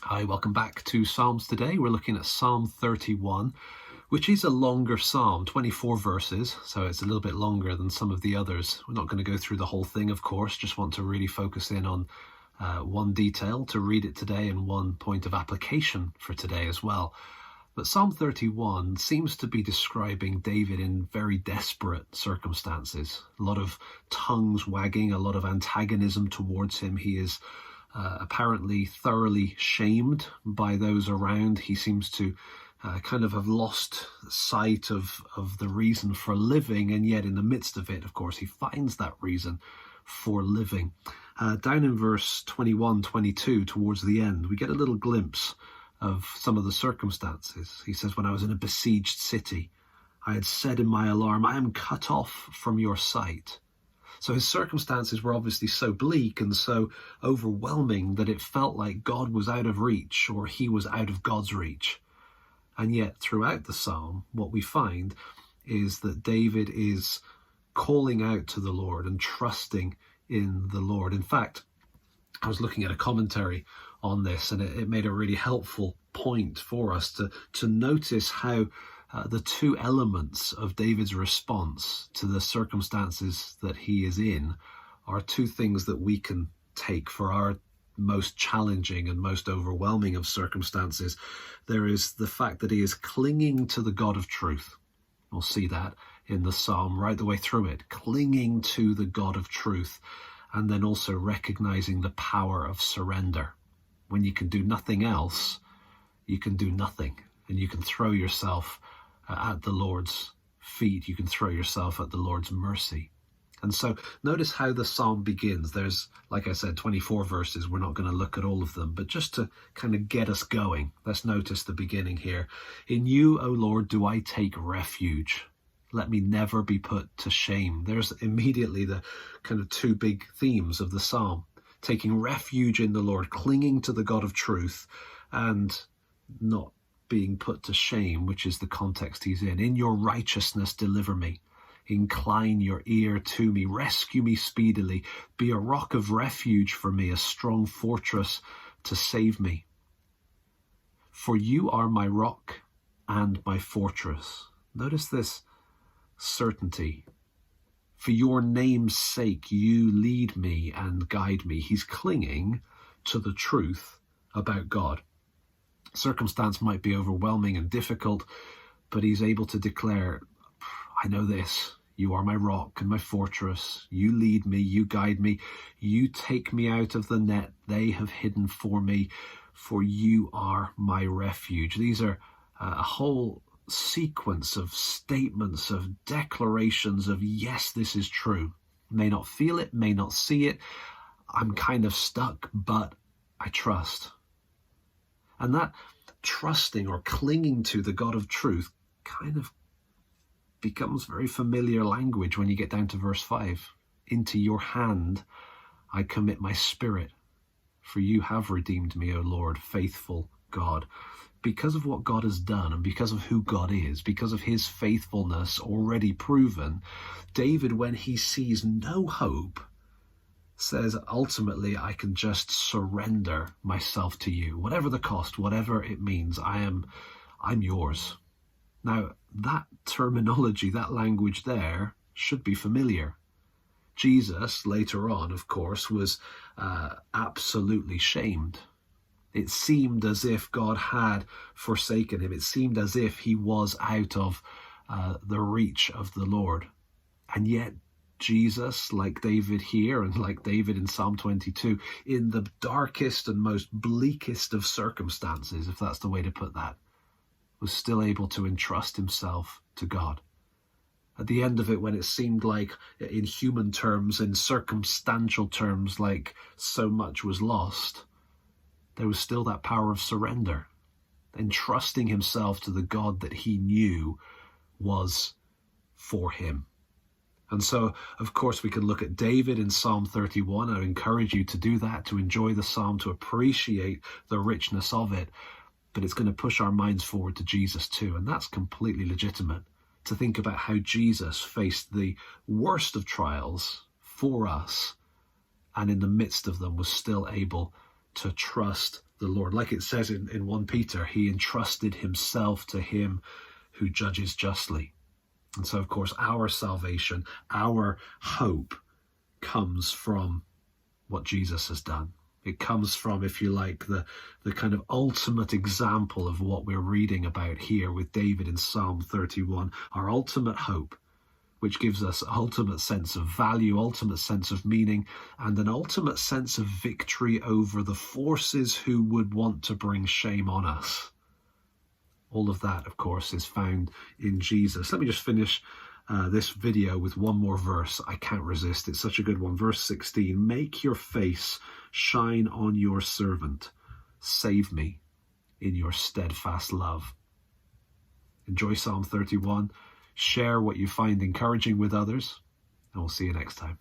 Hi, welcome back to Psalms today. We're looking at Psalm 31, which is a longer psalm, 24 verses, so it's a little bit longer than some of the others. We're not going to go through the whole thing, of course, just want to really focus in on one detail to read it today and one point of application for today as well. But Psalm 31 seems to be describing David in very desperate circumstances. A lot of tongues wagging, a lot of antagonism towards him. He is apparently thoroughly shamed by those around. He seems to kind of have lost sight of the reason for living, and yet in the midst of it, of course, he finds that reason for living. Down in verse 21, 22, towards the end, we get a little glimpse of some of the circumstances. He says, "When I was in a besieged city, I had said in my alarm, I am cut off from your sight." So his circumstances were obviously so bleak and so overwhelming that it felt like God was out of reach, or he was out of God's reach. And yet throughout the psalm, what we find is that David is calling out to the Lord and trusting in the Lord. In fact, I was looking at a commentary on this, and it made a really helpful point for us to notice how the two elements of David's response to the circumstances that he is in are two things that we can take for our most challenging and most overwhelming of circumstances. There is the fact that he is clinging to the God of truth. We'll see that in the psalm right the way through it, clinging to the God of truth, and then also recognizing the power of surrender. When you can do nothing else, you can do nothing, and you can throw yourself at the Lord's feet. You can throw yourself at the Lord's mercy. And so notice how the psalm begins. There's, like I said, 24 verses. We're not going to look at all of them, but just to kind of get us going, let's notice the beginning here. "In you, O Lord, do I take refuge. Let me never be put to shame." There's immediately the kind of two big themes of the psalm. Taking refuge in the Lord, clinging to the God of truth, and not being put to shame, which is the context he's in. "In your righteousness, deliver me. Incline your ear to me. Rescue me speedily. Be a rock of refuge for me, a strong fortress to save me. For you are my rock and my fortress." Notice this certainty. For your name's sake, you lead me and guide me. He's clinging to the truth about God. Circumstance might be overwhelming and difficult, but he's able to declare, I know this. You are my rock and my fortress. You lead me, you guide me. You take me out of the net they have hidden for me, for you are my refuge. These are a whole sequence of statements, of declarations of, yes, this is true. May not feel it, may not see it. I'm kind of stuck, but I trust. And that trusting or clinging to the God of truth kind of becomes very familiar language when you get down to verse 5. "Into your hand I commit my spirit, for you have redeemed me, O Lord, faithful God." Because of what God has done and because of who God is, because of his faithfulness already proven, David, when he sees no hope, says, ultimately, I can just surrender myself to you. Whatever the cost, whatever it means, I'm yours. Now, that terminology, that language there should be familiar. Jesus, later on, of course, was absolutely shamed. It seemed as if God had forsaken him. It seemed as if he was out of the reach of the Lord. And yet, Jesus, like David here and like David in Psalm 22, in the darkest and most bleakest of circumstances, if that's the way to put that, was still able to entrust himself to God. At the end of it, when it seemed like, in human terms, in circumstantial terms, like so much was lost, there was still that power of surrender, entrusting himself to the God that he knew was for him. And so, of course, we could look at David in Psalm 31. I encourage you to do that, to enjoy the psalm, to appreciate the richness of it. But it's going to push our minds forward to Jesus too. And that's completely legitimate, to think about how Jesus faced the worst of trials for us, and in the midst of them was still able to trust the Lord. Like it says in 1 Peter, he entrusted himself to him who judges justly. And so, of course, our salvation, our hope comes from what Jesus has done. It comes from, if you like, the kind of ultimate example of what we're reading about here with David in Psalm 31, our ultimate hope, which gives us ultimate sense of value, ultimate sense of meaning, and an ultimate sense of victory over the forces who would want to bring shame on us. All of that, of course, is found in Jesus. Let me just finish this video with one more verse. I can't resist. It's such a good one. Verse 16, make your face shine on your servant. Save me in your steadfast love. Enjoy Psalm 31. Share what you find encouraging with others, and we'll see you next time.